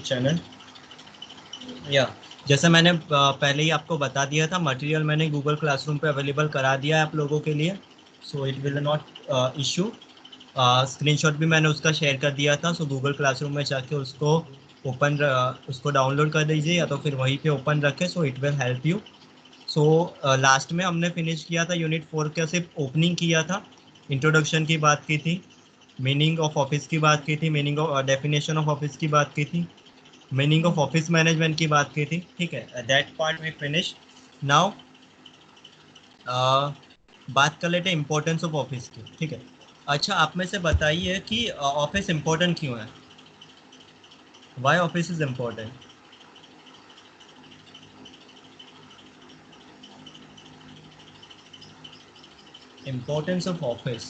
Channel. या जैसे मैंने पहले ही आपको बता दिया था, मटेरियल मैंने गूगल क्लासरूम पे अवेलेबल करा दिया है आप लोगों के लिए, so it will not issue. Screenshot भी मैंने उसका शेयर कर दिया था, सो गूगल क्लासरूम में जाके उसको डाउनलोड कर दीजिए या तो फिर वहीं पे ओपन रखें, so it will help you. So last में हमने फिनिश किया था यूनिट 4 का, सिर्फ ओपनिंग किया था, इंट्रोडक्शन की बात की थी, मीनिंग ऑफ ऑफिस की बात की थी, meaning of definition of office की बात की थी, मीनिंग ऑफ ऑफिस मैनेजमेंट की बात की थी, ठीक है। That part we finish. Now बात कर लेते हैं इम्पोर्टेंस ऑफ ऑफिस की, ठीक है। अच्छा, आप में से बताइए कि ऑफिस इम्पोर्टेंट क्यों है, why office is important. Importance of office,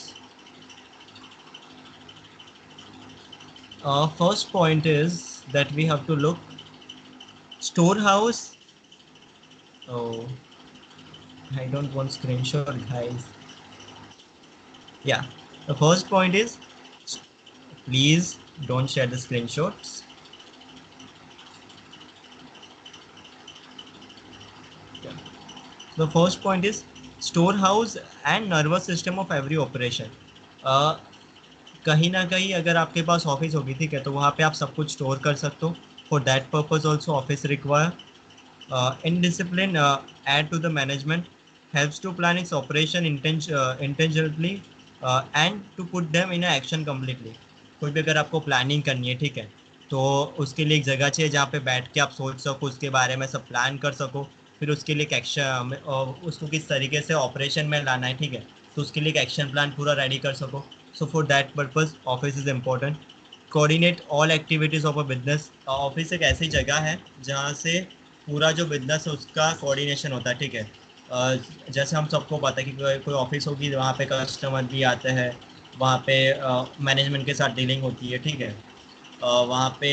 first point is that we have to look storehouse. Oh, I don't want screenshot, guys. Yeah, the first point is, please don't share the screenshots. Yeah. The first point is storehouse and nervous system of every operation. कहीं ना कहीं अगर आपके पास office होगी, ठीक है, तो वहाँ पे आप सब कुछ स्टोर कर सकते हो। For that purpose also office require in discipline, add to the management, helps to plan its operation intentionally and to put them in a action completely. कोई भी अगर आपको प्लानिंग करनी है, ठीक है, तो उसके लिए एक जगह चाहिए जहाँ पे बैठ के आप सोच सको, उसके बारे में सब प्लान कर सको, फिर उसके लिए एक एक्शन, उसको किस तरीके से ऑपरेशन में लाना है, ठीक है, तो उसके लिए एक एक्शन प्लान पूरा रेडी कर सको। सो for that purpose office is important. Coordinate all activities of a business, office एक ऐसी जगह है जहाँ से पूरा जो बिजनेस है उसका कोऑर्डिनेशन होता है, ठीक है। जैसे हम सबको पता है कि कोई ऑफिस होगी, वहाँ पे कस्टमर भी आते हैं, वहाँ पे मैनेजमेंट के साथ डीलिंग होती है, ठीक है। वहाँ पे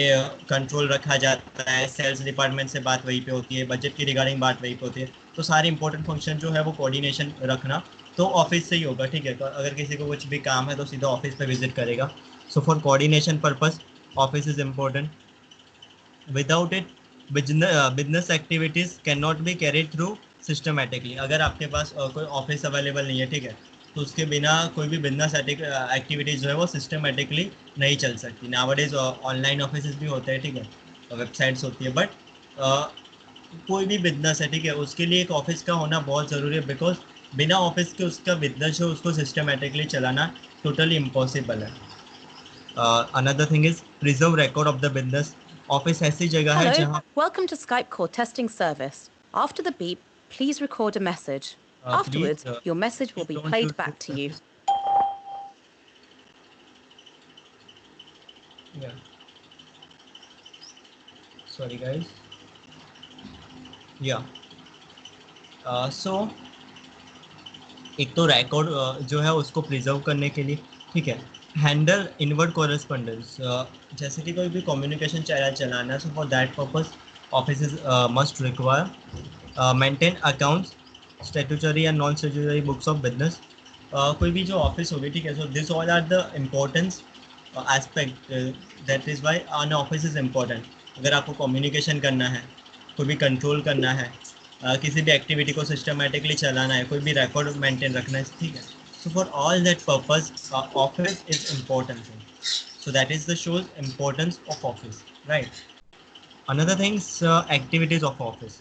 कंट्रोल रखा जाता है, सेल्स डिपार्टमेंट से बात वहीं पे होती है, बजट की रिगार्डिंग बात वहीं पे होती है, तो सारे इंपॉर्टेंट फंक्शन जो है वो कोऑर्डिनेशन रखना तो ऑफिस से ही होगा, ठीक है। तो अगर किसी को कुछ भी काम है तो सीधा ऑफिस पे विजिट करेगा। So for coordination purpose office is important. Without it business activities can not be carried through systematically. अगर आपके पास कोई ऑफिस अवेलेबल नहीं है, ठीक है, तो उसके बिना कोई भी बिजनेस एक्टिविटीज़ जो है वो सिस्टमेटिकली नहीं चल सकती। नाउअडेज ऑनलाइन ऑफिस भी होते हैं, ठीक है, वेबसाइट्स होती है, बट कोई भी बिजनेस है, ठीक है, उसके लिए एक ऑफिस का होना बहुत ज़रूरी है, बिकॉज बिना ऑफिस के उसका बिजनेस जो उसको सिस्टमेटिकली चलाना टोटली इम्पॉसिबल है। Another thing is preserve record of the business. Office ऐसी जगह है Hello, जहाँ welcome to Skype call testing service. After the beep, please record a message. Afterwards, your message will be played back to you. Yeah. Sorry guys. Yeah. So एक तो record जो है उसको preserve करने के लिए, ठीक है, हैंडल इनवर्ड कॉरेस्पॉन्डेंस, जैसे कि कोई भी कम्युनिकेशन चलाना है, so for that purpose office is must require. Maintain accounts, statutory and non statutory books of business. कोई भी जो ऑफिस होगी, ठीक है, so this all are the importance aspect, that is why an office is important. अगर आपको communication करना है, कोई भी कंट्रोल करना है, किसी भी एक्टिविटी को सिस्टमेटिकली चलाना है, कोई भी रिकॉर्ड मेंटेन रखना है, ठीक है, so for all that purpose office is important. So that is the shows importance of office, right. Another things, activities of office.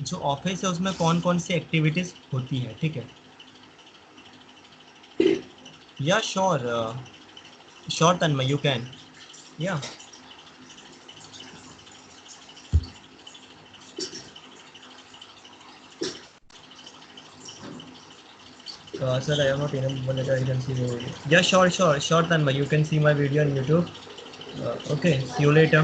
जो ऑफिस है उसमें कौन कौन सी एक्टिविटीज होती है, ठीक है। या श्योर तन्मय, यू कैन। या sir, I am not able to, I can see the video. Yeah, sure Tanmay, you can see my video on YouTube. Okay, see you later.